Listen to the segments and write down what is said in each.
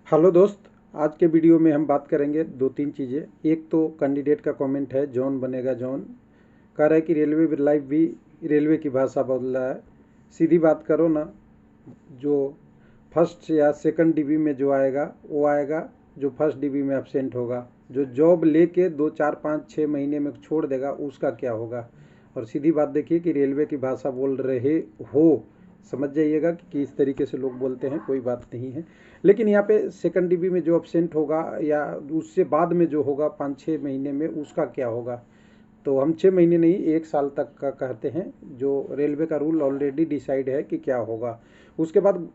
Hello दोस्त, आज के वीडियो में हम बात करेंगे दो तीन चीज़ें। एक तो कैंडिडेट का कमेंट है, जॉन बनेगा जॉन। कह रहा है कि रेलवे लाइफ भी रेलवे की भाषा बोल रहा है। सीधी बात करो ना, जो फर्स्ट या सेकंड डीबी में जो आएगा वो आएगा, जो फर्स्ट डीबी में एब्सेंट होगा। जो जॉब लेके 2 4 5 6 महीने में छोड़ देगा उसका क्या होगा। और सीधी बात देखिए कि रेलवे की भाषा बोल रहे हो, समझ जाइएगा कि किस तरीके से लोग बोलते हैं, कोई बात नहीं है। लेकिन यहाँ पे सेकंड डीबी में जो एब्सेंट होगा या उससे बाद में जो होगा 5 6 महीने में, उसका क्या होगा। तो हम 6 महीने नहीं, 1 साल तक का कहते हैं। जो रेलवे का रूल ऑलरेडी डिसाइड है कि क्या होगा। उसके बाद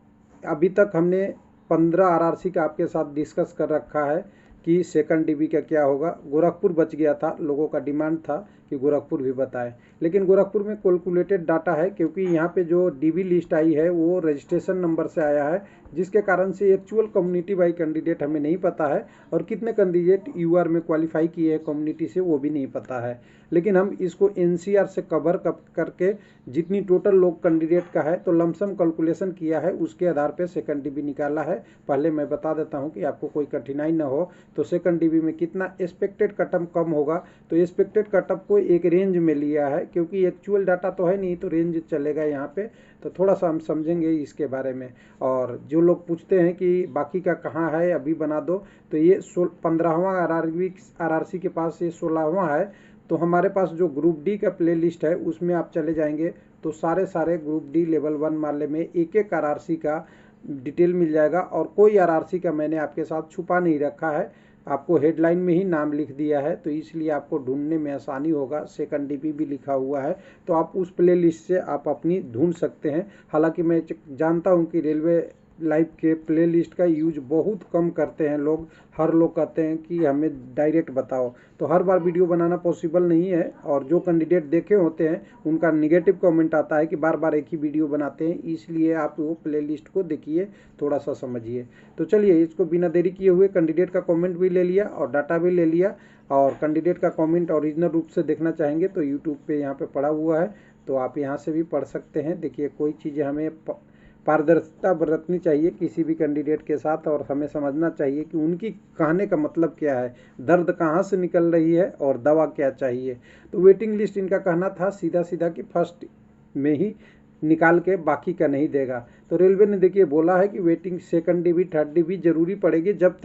अभी तक हमने 15 आरआरसी का आपके साथ डिस्कस कर रखा है कि सेकंड डीबी का क्या होगा। गोरखपुर बच गया था, लोगों का डिमांड था कि गोरखपुर भी बताएं, लेकिन गोरखपुर में कैलकुलेटेड डाटा है, क्योंकि यहाँ पे जो डीबी लिस्ट आई है वो रजिस्ट्रेशन नंबर से आया है, जिसके कारण से एक्चुअल कम्युनिटी बाई कैंडिडेट हमें नहीं पता है, और कितने कैंडिडेट यूआर में क्वालिफाई किए हैं कम्युनिटी से वो भी नहीं पता है। लेकिन हम इसको एनसीआर से कवर करके जितनी टोटल लोग कैंडिडेट का है तो लमसम कैलकुलेशन किया है, उसके आधार पे सेकंड डीबी निकाला है। पहले मैं बता देता हूं कि आपको कोई कठिनाई ना हो। तो सेकंड डीबी में कितना एक्सपेक्टेड कटअप कम होगा, तो एक्सपेक्टेड कटअप को एक रेंज में लिया है, क्योंकि एक्चुअल डाटा तो है नहीं, तो रेंज चलेगा यहाँ पे। तो थोड़ा सा हम समझेंगे इसके बारे में। और जो लोग पूछते हैं कि बाकी का कहाँ है, अभी बना दो, तो ये 15वां आरआरसी के पास ये 16वां है। तो हमारे पास जो ग्रुप डी का प्ले लिस्ट है उसमें आप चले जाएंगे तो सारे ग्रुप डी लेवल 1 माले में एक एक आरआरसी का डिटेल मिल जाएगा। और कोई आरआरसी का मैंने आपके साथ छुपा नहीं रखा है, आपको हेडलाइन में ही नाम लिख दिया है, तो इसलिए आपको ढूंढने में आसानी होगा। सेकंड डीपी भी लिखा हुआ है, तो आप उस प्ले लिस्ट से आप अपनी ढूंढ सकते हैं। हालांकि मैं जानता हूं कि रेलवे लाइव के प्ले लिस्ट का यूज बहुत कम करते हैं लोग। हर लोग कहते हैं कि हमें डायरेक्ट बताओ, तो हर बार वीडियो बनाना पॉसिबल नहीं है। और जो कैंडिडेट देखे होते हैं उनका निगेटिव कमेंट आता है कि बार बार एक ही वीडियो बनाते हैं, इसलिए आप वो प्ले लिस्ट को देखिए, थोड़ा सा समझिए। तो चलिए, इसको बिना देरी किए हुए कैंडिडेट का कमेंट भी ले लिया और डाटा भी ले लिया। और कैंडिडेट का कमेंट ओरिजिनल रूप से देखना चाहेंगे तो यूट्यूब पे यहाँ पे पड़ा हुआ है, तो आप यहाँ से भी पढ़ सकते हैं। देखिए, कोई चीज़ हमें पारदर्शिता बरतनी चाहिए किसी भी कैंडिडेट के साथ, और हमें समझना चाहिए कि उनकी कहने का मतलब क्या है, दर्द कहाँ से निकल रही है और दवा क्या चाहिए। तो वेटिंग लिस्ट इनका कहना था सीधा सीधा कि फर्स्ट में ही निकाल के बाकी का नहीं देगा। तो रेलवे ने देखिए बोला है कि waiting second dB third dB जरूरी पड़ेगी जब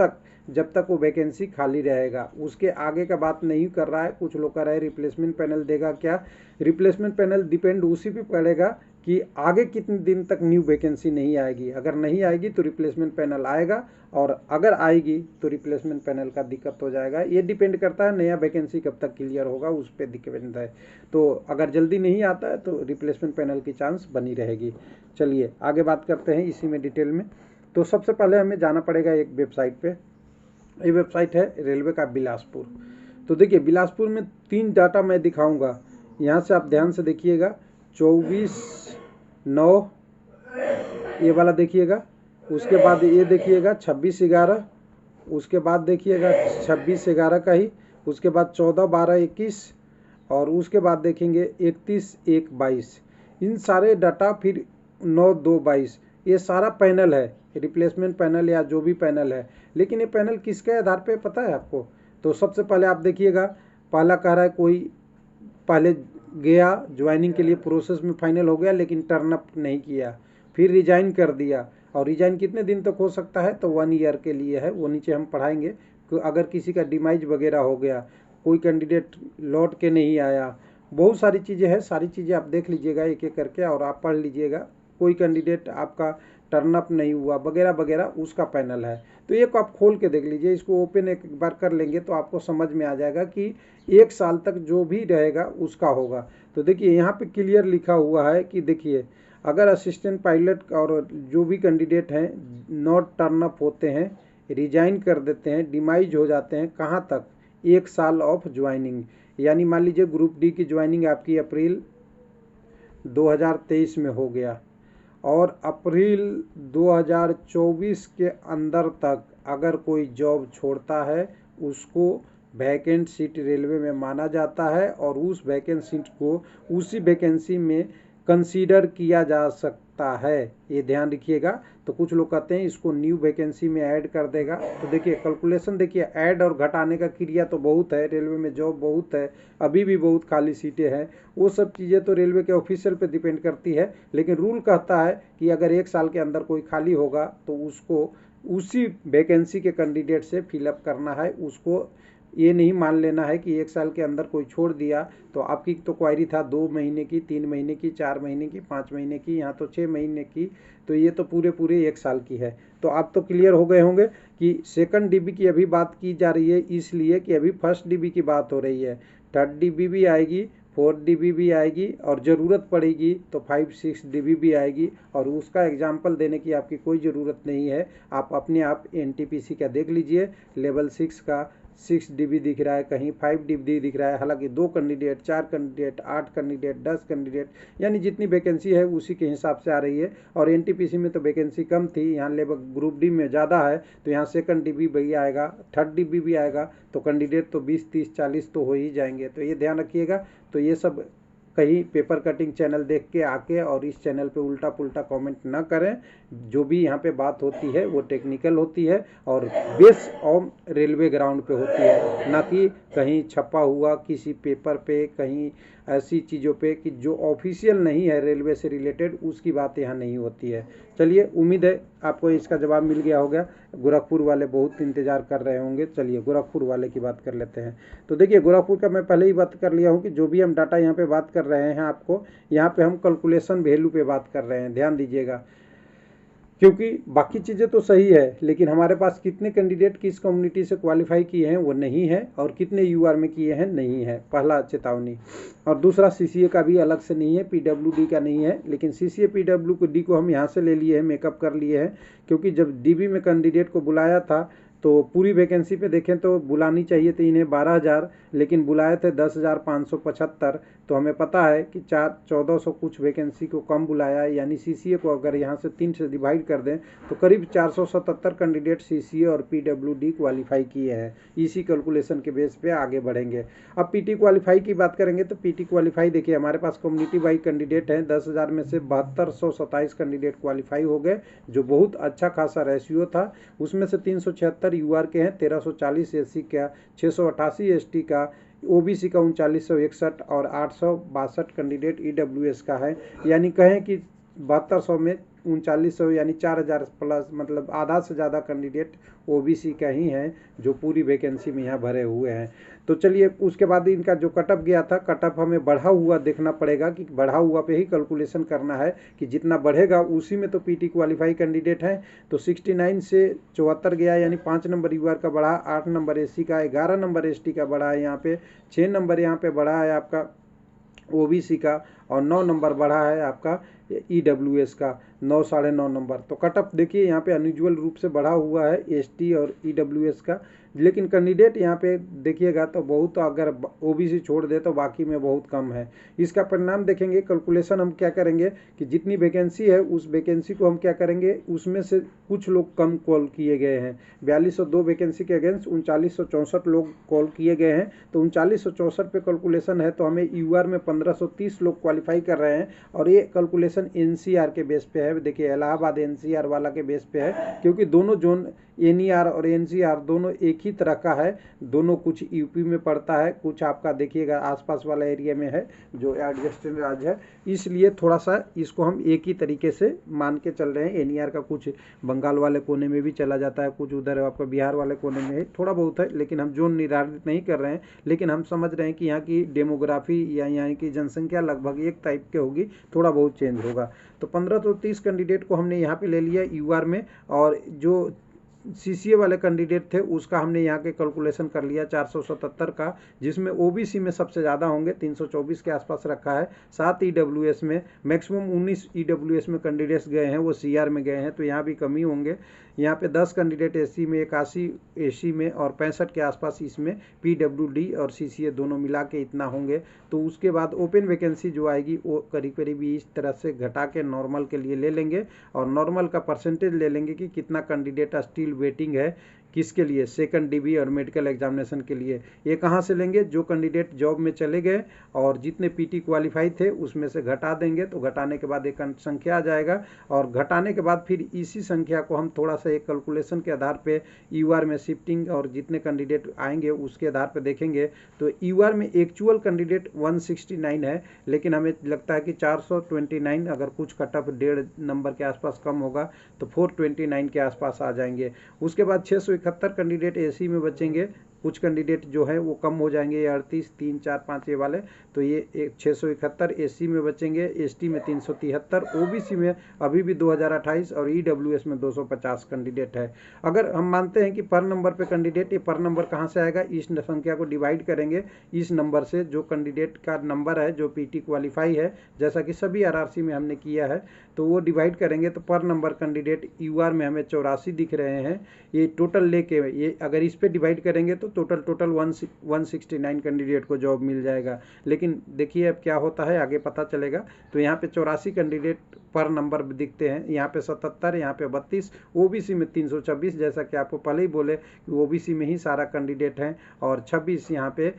तक वो वैकेंसी खाली रहेगा, उसके आगे का बात नहीं कर रहा है। कुछ लोग कह रहे हैं रिप्लेसमेंट पैनल देगा क्या। रिप्लेसमेंट पैनल डिपेंड उसी पे पड़ेगा कि आगे कितने दिन तक न्यू वैकेंसी नहीं आएगी। अगर नहीं आएगी तो रिप्लेसमेंट पैनल आएगा, और अगर आएगी तो रिप्लेसमेंट पैनल का दिक्कत हो जाएगा। ये डिपेंड करता है नया वैकेंसी कब तक क्लियर होगा, उस पर डिपेंड है। तो अगर जल्दी नहीं आता है तो रिप्लेसमेंट पैनल की चांस बनी रहेगी। चलिए आगे बात करते हैं इसी में डिटेल में। तो सबसे पहले हमें जाना पड़ेगा एक वेबसाइट पे। ये वेबसाइट है रेलवे का बिलासपुर। तो देखिए, बिलासपुर में 3 डाटा मैं दिखाऊंगा, यहाँ से आप ध्यान से देखिएगा। 24/9 ये वाला देखिएगा, उसके बाद ये देखिएगा 26/11, उसके बाद देखिएगा 26/11 का ही, उसके बाद 14/12/21, और उसके बाद देखेंगे 31/1/22। इन सारे डाटा फिर 9/2/22, ये सारा पैनल है, रिप्लेसमेंट पैनल या जो भी पैनल है। लेकिन ये पैनल किसके आधार पे पता है आपको। तो सबसे पहले आप देखिएगा, पहला कह रहा है कोई पहले गया ज्वाइनिंग के लिए, प्रोसेस में फाइनल हो गया लेकिन टर्न अप नहीं किया, फिर रिजाइन कर दिया। और रिजाइन कितने दिन तक हो सकता है, तो 1 ईयर के लिए है, वो नीचे हम पढ़ाएंगे। कि अगर किसी का डिमाइज वगैरह हो गया, कोई कैंडिडेट लौट के नहीं आया, बहुत सारी चीज़ें हैं, सारी चीज़ें आप देख लीजिएगा एक एक करके और आप पढ़ लीजिएगा। कोई कैंडिडेट आपका टर्न अप नहीं हुआ वगैरह वगैरह, उसका पैनल है। तो एक आप खोल के देख लीजिए, इसको ओपन एक बार कर लेंगे तो आपको समझ में आ जाएगा कि 1 साल तक जो भी रहेगा उसका होगा। तो देखिए यहाँ पे क्लियर लिखा हुआ है कि देखिए, अगर असिस्टेंट पायलट और जो भी कैंडिडेट हैं नॉट टर्न अप होते हैं, रिजाइन कर देते हैं, डिमाइज हो जाते हैं, कहाँ तक, 1 साल ऑफ ज्वाइनिंग। यानी मान लीजिए ग्रुप डी की ज्वाइनिंग आपकी अप्रैल 2023 में हो गया, और अप्रैल 2024 के अंदर तक अगर कोई जॉब छोड़ता है उसको वैकेंट सीट रेलवे में माना जाता है, और उस वैकेंट सीट को उसी वैकेंसी में कंसीडर किया जा सकता है। ये ध्यान रखिएगा। तो कुछ लोग कहते हैं इसको न्यू वैकेंसी में ऐड कर देगा। तो देखिए कैलकुलेशन देखिए, ऐड और घटाने का क्रिया तो बहुत है, रेलवे में जॉब बहुत है, अभी भी बहुत खाली सीटें हैं, वो सब चीज़ें तो रेलवे के ऑफिशियल पे डिपेंड करती है। लेकिन रूल कहता है कि अगर 1 साल के अंदर कोई खाली होगा तो उसको उसी वैकेंसी के कैंडिडेट से फिलअप करना है। उसको ये नहीं मान लेना है कि 1 साल के अंदर कोई छोड़ दिया तो आपकी तो क्वायरी था 2 महीने की, 3 महीने की, 4 महीने की, 5 महीने की, यहाँ तो 6 महीने की, तो ये तो पूरे 1 साल की है। तो आप तो क्लियर हो गए होंगे कि सेकंड डीबी की अभी बात की जा रही है, इसलिए कि अभी फर्स्ट डीबी की बात हो रही है। थर्ड डीबी भी आएगी, 4 डीबी भी आएगी और ज़रूरत पड़ेगी तो 5-6 डीबी भी आएगी, और उसका एग्जाम्पल देने की आपकी कोई ज़रूरत नहीं है। आप अपने आप एनटीपीसी का देख लीजिए, लेवल 6 का 6 डीबी दिख रहा है, कहीं 5 डीबी दिख रहा है। हालांकि 2 कैंडिडेट, 4 कैंडिडेट, 8 कैंडिडेट, 10 कैंडिडेट, यानी जितनी वैकेंसी है उसी के हिसाब से आ रही है। और एनटीपीसी में तो वैकेंसी कम थी, यहाँ लेवल ग्रुप डी में ज़्यादा है, तो यहाँ सेकंड डीबी भी आएगा, थर्ड डीबी भी आएगा, तो कैंडिडेट तो 20, 30, 40 तो हो ही जाएंगे। तो ये ध्यान रखिएगा। तो ये सब कहीं पेपर कटिंग चैनल देख के आके और इस चैनल पे उल्टा पुल्टा कमेंट ना करें। जो भी यहाँ पे बात होती है वो टेक्निकल होती है और बेस ऑन रेलवे ग्राउंड पे होती है, ना कि कहीं छपा हुआ किसी पेपर पे, कहीं ऐसी चीज़ों पे कि जो ऑफिशियल नहीं है रेलवे से रिलेटेड, उसकी बात यहाँ नहीं होती है। चलिए, उम्मीद है आपको इसका जवाब मिल गया होगा। गोरखपुर वाले बहुत इंतज़ार कर रहे होंगे। चलिए गोरखपुर वाले की बात कर लेते हैं। तो देखिए गोरखपुर का मैं पहले ही बात कर लिया हूँ कि जो भी हम डाटा यहाँ पे बात कर रहे हैं, आपको यहाँ पे हम कैलकुलेशन वैल्यू पे बात कर रहे हैं, ध्यान दीजिएगा। क्योंकि बाकी चीज़ें तो सही है, लेकिन हमारे पास कितने कैंडिडेट किस कम्युनिटी से क्वालिफाई किए हैं वो नहीं है, और कितने यूआर में किए हैं नहीं है, पहला चेतावनी। और दूसरा सीसीए का भी अलग से नहीं है, पीडब्ल्यूडी का नहीं है। लेकिन सीसीए पीडब्ल्यूडी को हम यहाँ से ले लिए हैं, मेकअप कर लिए हैं, क्योंकि जब डीबी में कैंडिडेट को बुलाया था तो पूरी वैकेंसी पे देखें तो बुलानी चाहिए थी इन्हें 12,000, लेकिन बुलाए थे 10,575। तो हमें पता है कि 1400 कुछ वैकेंसी को कम बुलाया है, यानी सीसीए को अगर यहाँ से 3 से डिवाइड कर दें तो करीब 477 कैंडिडेट सीसीए और पीडब्ल्यूडी क्वालिफाई किए हैं। इसी कैलकुलेशन के बेस पे आगे बढ़ेंगे। अब पीटी क्वालिफाई की बात करेंगे तो पीटी क्वालिफाई देखिए हमारे पास कम्युनिटी वाइज कैंडिडेट हैं। 10,000 में से 7227 कैंडिडेट क्वालिफाई हो गए, जो बहुत अच्छा खासा रेशियो था। उसमें से 376 यूआर के हैं, 1340 एससी का, 688 एसटी का, ओबीसी का 3961 और 862 कैंडिडेट ईडब्ल्यूएस का है। यानी कहें कि 7200 में 3900 यानी 4000 प्लस, मतलब आधा से ज़्यादा कैंडिडेट ओबीसी का ही हैं जो पूरी वैकेंसी में यहाँ भरे हुए हैं। तो चलिए उसके बाद इनका जो कटअप गया था, कटअप हमें बढ़ा हुआ देखना पड़ेगा कि बढ़ा हुआ पे ही कैलकुलेशन करना है कि जितना बढ़ेगा उसी में तो पीटी क्वालिफाई कैंडिडेट हैं। तो 69 से 74 गया, यानी 5 नंबर यूआर का बढ़ा, 8 नंबर एससी का, 11 नंबर एसटी का बढ़ा है, यहाँ पे 6 नंबर यहाँ पे बढ़ा है आपका ओबीसी का, और 9 नंबर बढ़ा है आपका ईडब्ल्यूएस का, 9 साढ़े 9 नंबर। तो कटअप देखिए यहाँ पे अनयूजुअल रूप से बढ़ा हुआ है एसटी और ईडब्ल्यूएस का। लेकिन कैंडिडेट यहाँ पे देखिएगा तो बहुत, अगर ओबीसी छोड़ दे तो बाकी में बहुत कम है। इसका परिणाम देखेंगे, कैलकुलेशन हम क्या करेंगे कि जितनी वैकेंसी है उस वैकेंसी को हम क्या करेंगे, उसमें से कुछ लोग कम कॉल किए गए हैं। 4202 वैकेंसी के अगेंस्ट 3964 लोग कॉल किए गए हैं। तो 3964 पे कैलकुलेशन है, तो हमें यूआर में 1530 लोग क्वालिफाई कर रहे हैं। और ये कैलकुलेशन एनसीआर के बेस पे है। देखिए इलाहाबाद एनसीआर वाला के बेस पे है, क्योंकि दोनों जोन एनईआर और एनसीआर दोनों एक ही तरह का है। दोनों कुछ यूपी में पड़ता है, कुछ आपका देखिएगा आसपास वाला एरिया में है जो एडजस्टेड राज्य है, इसलिए थोड़ा सा इसको हम एक ही तरीके से मान के चल रहे हैं। एनईआर का कुछ बंगाल वाले कोने में भी चला जाता है, कुछ उधर आपका बिहार वाले कोने में थोड़ा बहुत है, लेकिन हम जोन निर्धारित नहीं कर रहे हैं। लेकिन हम समझ रहे हैं कि यहाँ की डेमोग्राफी या यहाँ की जनसंख्या लगभग एक टाइप की होगी, थोड़ा बहुत चेंज होगा। तो 1530 कैंडिडेट को हमने यहाँ पे ले लिया यूआर में, और जो सीसीए वाले कैंडिडेट थे उसका हमने यहाँ के कैलकुलेशन कर लिया 477 का, जिसमें ओबीसी में सबसे ज़्यादा होंगे, 324 के आसपास रखा है। 7 ईडब्ल्यूएस में मैक्सिमम 19 ईडब्ल्यूएस में कैंडिडेट्स गए हैं, वो सीआर में गए हैं, तो यहाँ भी कमी होंगे। यहाँ पे 10 कैंडिडेट एससी में, 81 एससी में और 65 के आसपास इसमें पीडब्ल्यूडी और सीसीए दोनों मिला के इतना होंगे। तो उसके बाद ओपन वैकेंसी जो आएगी वो करीब करीब इस तरह से घटा के नॉर्मल के लिए ले लेंगे, और नॉर्मल का परसेंटेज ले लेंगे कि कितना कैंडिडेट स्टिल वेटिंग है, किसके लिए, सेकंड डीबी और मेडिकल एग्जामिनेशन के लिए। ये कहाँ से लेंगे, जो कैंडिडेट जॉब में चले गए और जितने पीटी क्वालिफाई थे उसमें से घटा देंगे, तो घटाने के बाद एक संख्या आ जाएगा, और घटाने के बाद फिर इसी संख्या को हम थोड़ा सा एक कैलकुलेशन के आधार पे यूआर में शिफ्टिंग और जितने कैंडिडेट आएंगे उसके आधार पे देखेंगे। तो यूआर में एक्चुअल कैंडिडेट 169 है, लेकिन हमें लगता है कि 429, अगर कुछ कटअप 1.5 नंबर के आसपास कम होगा तो 429 के आसपास आ जाएंगे। उसके बाद 671 कैंडिडेट एसी में बचेंगे, कुछ कैंडिडेट जो है वो कम हो जाएंगे, 38, 3, 4, 5 ये वाले, तो ये 671 एसी में बचेंगे, एसटी में 373, ओबीसी में अभी भी 2028 और ईडब्ल्यूएस में 250 कैंडिडेट है। अगर हम मानते हैं कि पर नंबर पे कैंडिडेट, ये पर नंबर कहाँ से आएगा, इस संख्या को डिवाइड करेंगे इस नंबर से, जो कैंडिडेट का नंबर है जो पीटी क्वालिफाई है, जैसा कि सभी आरआरसी में हमने किया है, तो वो डिवाइड करेंगे तो पर नंबर कैंडिडेट यूआर में हमें 84 दिख रहे हैं। ये टोटल लेके ये अगर इस पे डिवाइड करेंगे तो टोटल 169 कैंडिडेट को जॉब मिल जाएगा। लेकिन देखिए अब क्या होता है आगे पता चलेगा। तो यहाँ पे 84 कैंडिडेट पर नंबर दिखते हैं, यहाँ पे 77, यहाँ पे 32, ओबीसी में 326, जैसा कि आपको पहले ही बोले कि ओबीसी में ही सारा कैंडिडेट हैं, और 26 यहाँ पे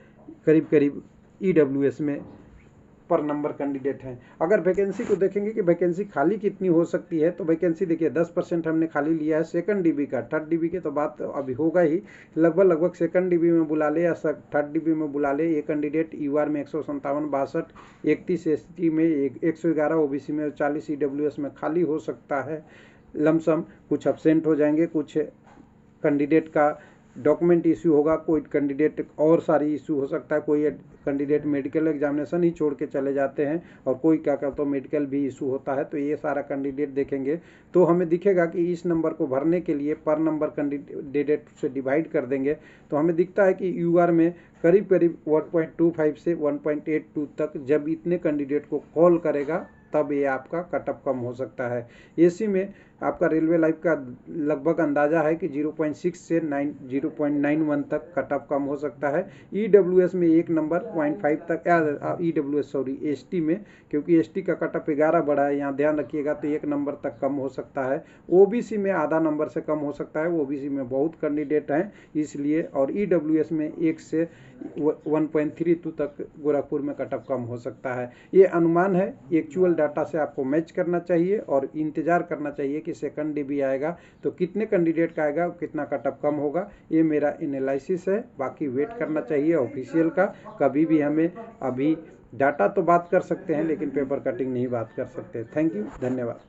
करीब करीब ईडब्ल्यूएस में पर नंबर कैंडिडेट हैं। अगर वैकेंसी को देखेंगे कि वैकेंसी खाली कितनी हो सकती है, तो वैकेंसी देखिए 10% हमने खाली लिया है सेकंड डीबी का। थर्ड डीबी के तो बात अभी होगा ही, लगभग सेकंड डीबी में बुला ले या थर्ड डीबी में बुला ले। ये कैंडिडेट यूआर में 157, 62, 31 एसटी में 111, ओबीसी में 40, ईडब्ल्यूएस में खाली हो सकता है लमसम। कुछ एब्सेंट हो जाएंगे, कुछ कैंडिडेट का डॉक्यूमेंट इशू होगा, कोई कैंडिडेट और सारी इशू हो सकता है, कोई कैंडिडेट मेडिकल एग्जामिनेशन ही छोड़ के चले जाते हैं, और कोई क्या कहता है मेडिकल भी इशू होता है। तो ये सारा कैंडिडेट देखेंगे तो हमें दिखेगा कि इस नंबर को भरने के लिए पर नंबर कैंडिडेट से डिवाइड कर देंगे, तो हमें दिखता है कि यूआर में करीब करीब 1.25 से 1.82 तक जब इतने कैंडिडेट को कॉल करेगा तब ये आपका कटअप कम हो सकता है। एसी में आपका रेलवे लाइफ का लगभग अंदाजा है कि 0.6 से 0.91 तक कटअप कम हो सकता है। ईडब्ल्यूएस में 1 नंबर 0.5 तक, ईडब्ल्यूएस सॉरी एसटी में, क्योंकि एसटी का कटअप 11 बढ़ा है, यहाँ ध्यान रखिएगा, तो 1 नंबर तक कम हो सकता है। ओबीसी में आधा नंबर से कम हो सकता है, ओबीसी में बहुत कैंडिडेट हैं इसलिए, और ईडब्ल्यूएस में 1 से 1.32 तक गोरखपुर में कटअप कम हो सकता है। ये अनुमान है, एक्चुअल डाटा से आपको मैच करना चाहिए और इंतजार करना चाहिए कि सेकंड डीबी आएगा तो कितने कैंडिडेट का आएगा, कितना कटअप कम होगा। ये मेरा एनालिसिस है, बाकी वेट करना चाहिए ऑफिशियल का। कभी भी हमें अभी डाटा तो बात कर सकते हैं लेकिन पेपर कटिंग नहीं बात कर सकते। थैंक यू, धन्यवाद।